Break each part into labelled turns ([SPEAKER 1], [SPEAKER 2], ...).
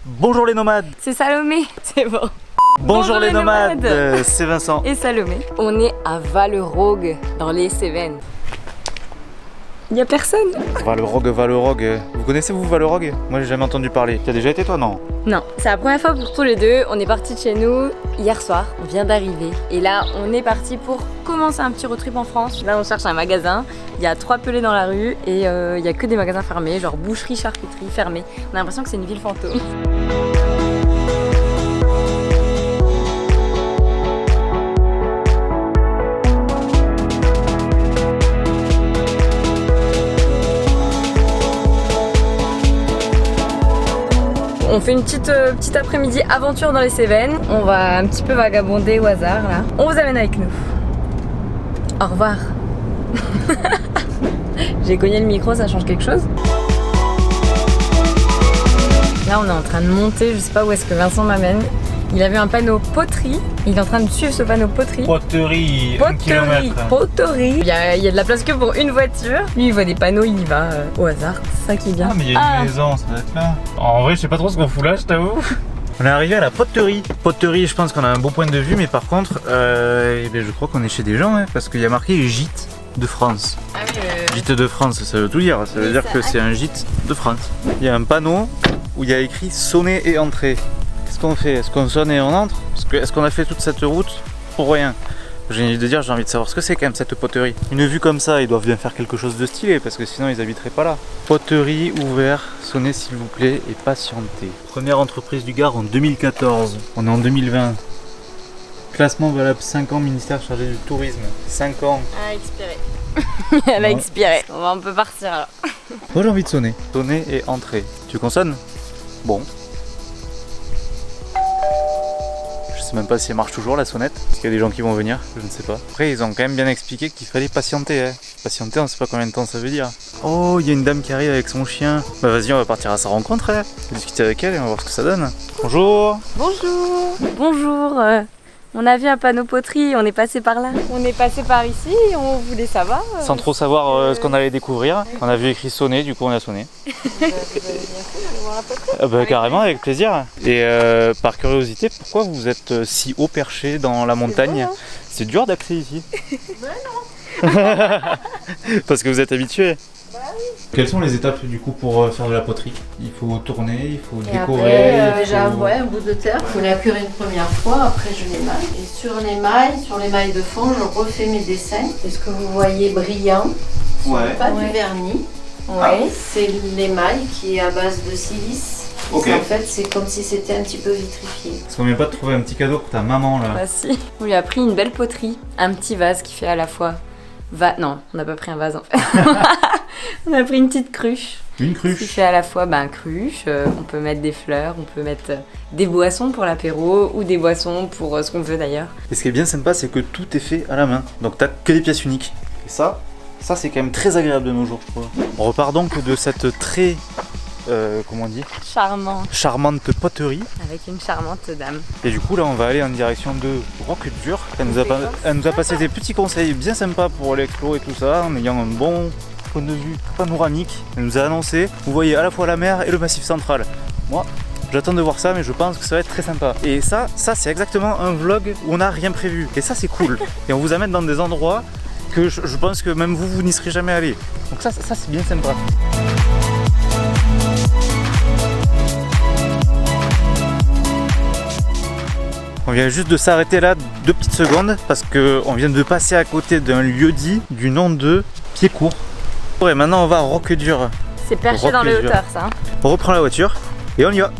[SPEAKER 1] Bonjour les nomades.
[SPEAKER 2] C'est Salomé, c'est bon.
[SPEAKER 1] Bonjour les nomades, c'est Vincent.
[SPEAKER 2] Et Salomé. On est à Vallerogue, dans les Cévennes. Il y a personne.
[SPEAKER 1] Vallerogue. Vous connaissez vous Vallerogue? Moi j'ai jamais entendu parler. Tu as déjà été toi, non?
[SPEAKER 2] Non, c'est la première fois pour tous les deux. On est parti de chez nous hier soir, on vient d'arriver. Et là, on est parti pour commencer un petit road trip en France. Là, on cherche un magasin. Il y a 3 pelés dans la rue et il y a que des magasins fermés, genre boucherie, charcuterie fermée. On a l'impression que c'est une ville fantôme. On fait une petite après-midi aventure dans les Cévennes. On va un petit peu vagabonder au hasard là. On vous amène avec nous. Au revoir. J'ai cogné le micro, ça change quelque chose? Là on est en train de monter, je sais pas où est-ce que Vincent m'amène. Il a vu un panneau poterie, il est en train de suivre ce panneau poterie.
[SPEAKER 1] Poterie, 1 kilomètre.
[SPEAKER 2] Poterie. Il y a de la place que pour une voiture. Lui il voit des panneaux, il y va au hasard, c'est ça qui est bien.
[SPEAKER 1] Ah mais il y a une maison, ça doit être là. En vrai je sais pas trop ce qu'on fout là, je t'avoue. On est arrivé à la poterie. Poterie, je pense qu'on a un beau point de vue, mais par contre, je crois qu'on est chez des gens, hein, parce qu'il y a marqué gîte de France.
[SPEAKER 2] Ah oui,
[SPEAKER 1] Gîte de France, ça veut tout dire. Ça veut dire que c'est un gîte de France. Il y a un panneau où il y a écrit sonner et entrer. Qu'est-ce qu'on fait? Est-ce qu'on sonne et on entre? Est-ce qu'on a fait toute cette route pour rien? J'ai envie de dire, j'ai envie de savoir ce que c'est quand même cette poterie. Une vue comme ça, ils doivent bien faire quelque chose de stylé parce que sinon ils habiteraient pas là. Poterie ouvert, sonnez s'il vous plaît et patientez. Première entreprise du Gard en 2014. On est en 2020. Classement valable 5 ans, ministère chargé du tourisme. 5 ans.
[SPEAKER 2] Elle a expiré. Elle a expiré. On peut partir alors.
[SPEAKER 1] Moi j'ai envie de sonner. Sonner et entrer. Tu consonnes? Bon. Je sais même pas si elle marche toujours la sonnette, parce qu'il y a des gens qui vont venir, je ne sais pas. Après ils ont quand même bien expliqué qu'il fallait patienter, hein. Patienter on sait pas combien de temps ça veut dire. Oh il y a une dame qui arrive avec son chien. Bah vas-y on va partir à sa rencontre, hein. On va discuter avec elle et on va voir ce que ça donne. Bonjour.
[SPEAKER 2] Bonjour. Bonjour. On a vu un panneau poterie, on est passé par là. On est passé par ici, on voulait savoir.
[SPEAKER 1] Sans trop savoir ce qu'on allait découvrir. On a vu écrit sonner, du coup on a sonné. Carrément, avec plaisir. Et par curiosité, pourquoi vous êtes si haut perché dans la montagne? C'est dur d'accès ici. Mais non. Parce que vous êtes habitué. Bah oui. Quelles sont les étapes du coup pour faire de la poterie? Il faut tourner, il faut décorer.
[SPEAKER 3] Après, j'ai un bout de terre, il faut la cuire une première fois, après je l'émaille. Et sur l'émail de fond, je refais mes dessins. Et ce que vous voyez brillant, ce n'est pas du vernis. C'est l'émail qui est à base de silice. Okay. En fait, c'est comme si c'était un petit peu vitrifié.
[SPEAKER 1] Est-ce qu'on vient pas de trouver un petit cadeau pour ta maman là?
[SPEAKER 2] Bah si. On lui a pris une belle poterie, un petit vase qui fait à la fois... Non, on n'a pas pris un vase en fait. On a pris une petite cruche.
[SPEAKER 1] Une cruche?
[SPEAKER 2] Qui fait à la fois cruche, on peut mettre des fleurs, on peut mettre des boissons pour l'apéro ou des boissons pour ce qu'on veut d'ailleurs.
[SPEAKER 1] Et ce qui est bien sympa, c'est que tout est fait à la main. Donc t'as que des pièces uniques. Et ça c'est quand même très agréable de nos jours, je trouve. On repart donc de cette très... comment on dit? Charmante poterie.
[SPEAKER 2] Avec une charmante dame.
[SPEAKER 1] Et du coup là on va aller en direction de Roquedur. Elle nous a passé des petits conseils bien sympas pour l'explo et tout ça, en ayant un bon point de vue panoramique. Elle nous a annoncé, vous voyez à la fois la mer et le massif central. Moi j'attends de voir ça, mais je pense que ça va être très sympa. Et ça c'est exactement un vlog où on n'a rien prévu. Et ça c'est cool. Et on vous amène dans des endroits que je pense que même vous n'y serez jamais allé. Donc ça c'est bien sympa. On vient juste de s'arrêter là 2 petites secondes parce qu'on vient de passer à côté d'un lieu-dit du nom de Pied-Court. Et maintenant on va à Roquedur.
[SPEAKER 2] C'est perché dans les hauteurs ça. Hein.
[SPEAKER 1] On reprend la voiture et on y va.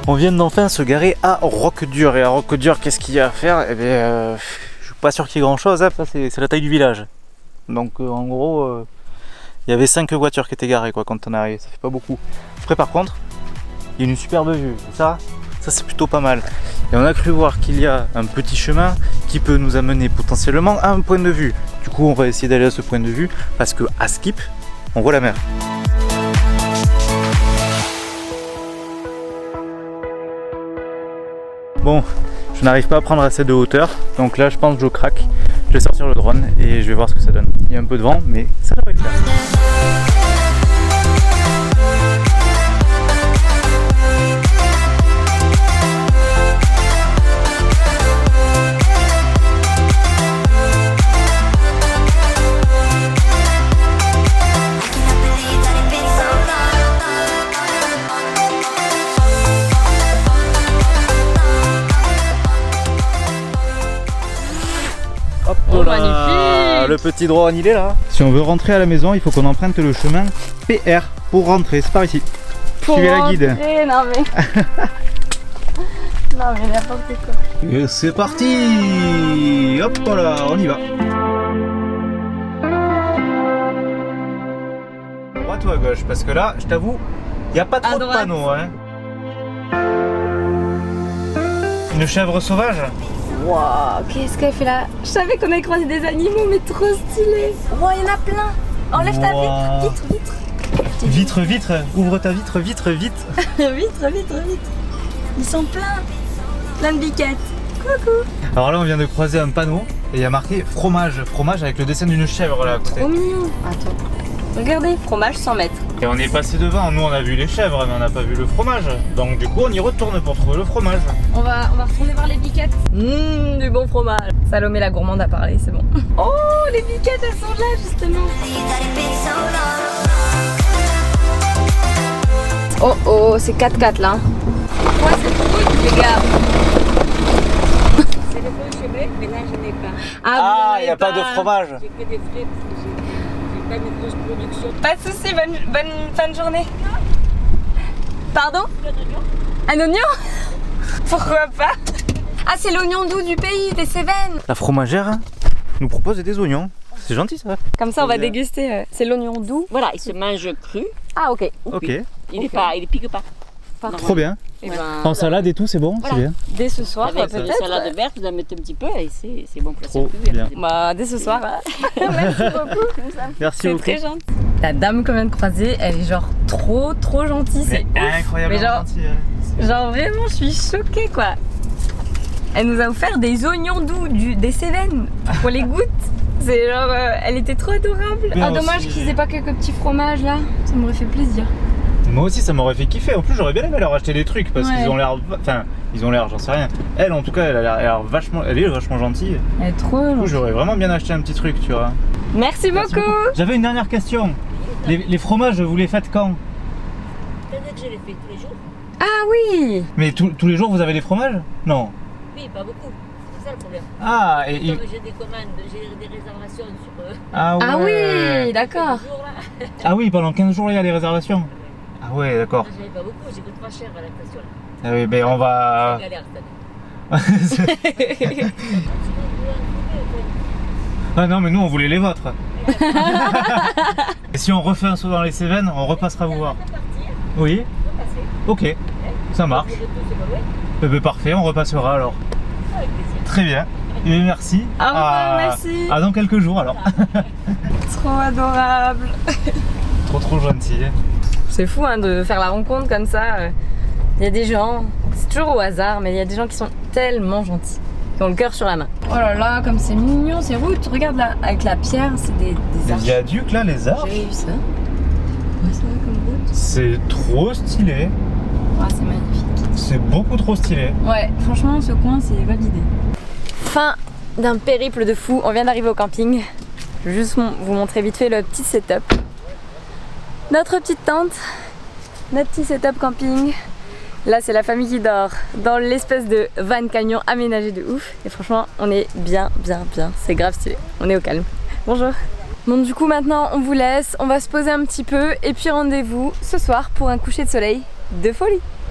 [SPEAKER 1] On vient d'enfin se garer à Roquedur. Et à Roquedur, qu'est-ce qu'il y a à faire? Eh bien, je suis pas sûr qu'il y ait grand chose. Hein. C'est la taille du village. Donc en gros, il y avait 5 voitures qui étaient garées quoi, quand on est arrivé. Ça fait pas beaucoup. Après par contre, il y a une superbe vue, ça c'est plutôt pas mal. Et on a cru voir qu'il y a un petit chemin qui peut nous amener potentiellement à un point de vue. Du coup on va essayer d'aller à ce point de vue parce que à Skip, on voit la mer. Bon, je n'arrive pas à prendre assez de hauteur, donc là je pense que je craque. Je vais sortir le drone et je vais voir ce que ça donne. Il y a un peu de vent, mais ça devrait le faire. le petit drone il est là. Si on veut rentrer à la maison, il faut qu'on emprunte le chemin PR pour rentrer. C'est par ici.
[SPEAKER 2] Pour
[SPEAKER 1] Suivez la guide.
[SPEAKER 2] rentrer, non mais... non mais n'importe quoi.
[SPEAKER 1] Et c'est parti. Hop là, on y va. Droite ou à gauche? Parce que là, je t'avoue, il n'y a pas trop de panneaux. Hein. Une chèvre sauvage?
[SPEAKER 2] Waouh, qu'est-ce qu'elle fait là? Je savais qu'on avait croisé des animaux, mais trop stylé. Wow, il y en a plein. Enlève ta vitre,
[SPEAKER 1] Vitre, vitre, ouvre ta vitre, vitre, vite.
[SPEAKER 2] vitre. Ils sont pleins de biquettes. Coucou.
[SPEAKER 1] Alors là, on vient de croiser un panneau et il y a marqué fromage. Fromage avec le dessin d'une chèvre là à côté.
[SPEAKER 2] Trop mignon. Attends. Regardez, fromage 100 mètres.
[SPEAKER 1] Et on est passé devant, nous on a vu les chèvres mais on n'a pas vu le fromage. Donc du coup on y retourne pour trouver le fromage.
[SPEAKER 2] On va retourner voir les biquettes. Du bon fromage. Salomé la gourmande a parlé, c'est bon. Oh, les biquettes elles sont là justement. Oh, c'est 4x4 là. Quoi cette route les gars?
[SPEAKER 4] C'est le bon chemin, mais là je n'ai pas.
[SPEAKER 1] Ah, il n'y a pas de fromage.
[SPEAKER 4] J'ai que des frais parce que j'ai pas une grosse production.
[SPEAKER 2] Pas de soucis, bonne fin de journée. Pardon? Un oignon? Pourquoi pas? Ah, c'est l'oignon doux du pays, des Cévennes.
[SPEAKER 1] La fromagère nous propose des oignons. C'est gentil ça.
[SPEAKER 2] Comme ça on va déguster, c'est l'oignon doux.
[SPEAKER 4] Voilà, il se mange cru.
[SPEAKER 2] Ah ok.
[SPEAKER 1] Ok.
[SPEAKER 4] Il pique pas.
[SPEAKER 1] Trop bien.
[SPEAKER 2] Et ben,
[SPEAKER 1] En salade et tout, c'est bon,
[SPEAKER 4] Voilà.
[SPEAKER 1] c'est bien.
[SPEAKER 2] dès ce soir
[SPEAKER 4] Avec
[SPEAKER 2] peut-être.
[SPEAKER 4] des salades vertes, vous en mettez un petit peu et c'est bon pour la
[SPEAKER 1] Trop
[SPEAKER 4] circuler.
[SPEAKER 1] bien.
[SPEAKER 2] Bah dès ce soir. Merci beaucoup.
[SPEAKER 1] Merci
[SPEAKER 2] C'est
[SPEAKER 1] beaucoup.
[SPEAKER 2] très gentil. La dame qu'on vient de croiser, elle est genre trop gentille. C'est
[SPEAKER 1] incroyable.
[SPEAKER 2] Mais genre vraiment, je suis choquée quoi. Elle nous a offert des oignons doux, des Cévennes pour les gouttes. C'est genre, elle était trop adorable.
[SPEAKER 1] Bien
[SPEAKER 2] Ah dommage
[SPEAKER 1] aussi.
[SPEAKER 2] qu'ils aient pas quelques petits fromages là. Ça m'aurait fait plaisir.
[SPEAKER 1] Moi aussi ça m'aurait fait kiffer. En plus j'aurais bien aimé leur acheter des trucs parce
[SPEAKER 2] Ouais.
[SPEAKER 1] qu'ils ont l'air. Enfin, ils ont l'air, j'en sais rien. Elle en tout cas, elle a l'air vachement. Elle est vachement gentille.
[SPEAKER 2] Elle est trop
[SPEAKER 1] Du coup,
[SPEAKER 2] gentille.
[SPEAKER 1] j'aurais vraiment bien acheté un petit truc, tu vois.
[SPEAKER 2] Merci
[SPEAKER 1] Merci
[SPEAKER 2] beaucoup.
[SPEAKER 1] J'avais une dernière question. Les fromages, vous les faites quand?
[SPEAKER 4] Peut-être que je les fais tous les jours.
[SPEAKER 2] Ah oui.
[SPEAKER 1] Mais tous les jours vous avez des fromages? Non.
[SPEAKER 4] Oui, pas beaucoup. C'est ça le problème.
[SPEAKER 1] Ah, et
[SPEAKER 4] Comme j'ai des commandes, j'ai des réservations sur
[SPEAKER 1] ah, ouais.
[SPEAKER 2] Ah oui, d'accord.
[SPEAKER 4] 15 jours là.
[SPEAKER 1] Ah oui, pendant 15 jours il y a des réservations. Ah ouais, d'accord.
[SPEAKER 4] J'avais pas beaucoup, j'ai que 3 chèvres à la station là.
[SPEAKER 1] Ah oui, ben on va.
[SPEAKER 4] C'est galère cette année.
[SPEAKER 1] Ah non, mais nous on voulait les vôtres. Et si on refait un saut dans les Cévennes, on repassera vous voir. Oui. Ok, ça marche. Eh ben, parfait, on repassera alors. Très bien. Et merci.
[SPEAKER 2] Au revoir, merci.
[SPEAKER 1] À dans quelques jours alors.
[SPEAKER 2] Trop adorable.
[SPEAKER 1] Trop gentil.
[SPEAKER 2] C'est fou hein, de faire la rencontre comme ça. Il y a des gens, c'est toujours au hasard, mais il y a des gens qui sont tellement gentils, qui ont le cœur sur la main. Oh là là, comme c'est mignon ces routes. Regarde là, avec la pierre, c'est des
[SPEAKER 1] Les
[SPEAKER 2] arches.
[SPEAKER 1] viaducs là, les arches.
[SPEAKER 2] J'ai vu ça. Ouais, c'est vrai comme route.
[SPEAKER 1] C'est trop stylé.
[SPEAKER 2] Ah, c'est magnifique.
[SPEAKER 1] C'est beaucoup trop stylé.
[SPEAKER 2] Ouais, franchement, ce coin, c'est validé. Fin d'un périple de fou. On vient d'arriver au camping. Je vais juste vous montrer vite fait le petit setup. Notre petite tente, notre petit setup camping. Là, c'est la famille qui dort dans l'espèce de van camion aménagé de ouf. Et franchement, on est bien. C'est grave stylé. On est au calme. Bonjour. Bon, du coup, maintenant, on vous laisse. On va se poser un petit peu. Et puis, rendez-vous ce soir pour un coucher de soleil de folie.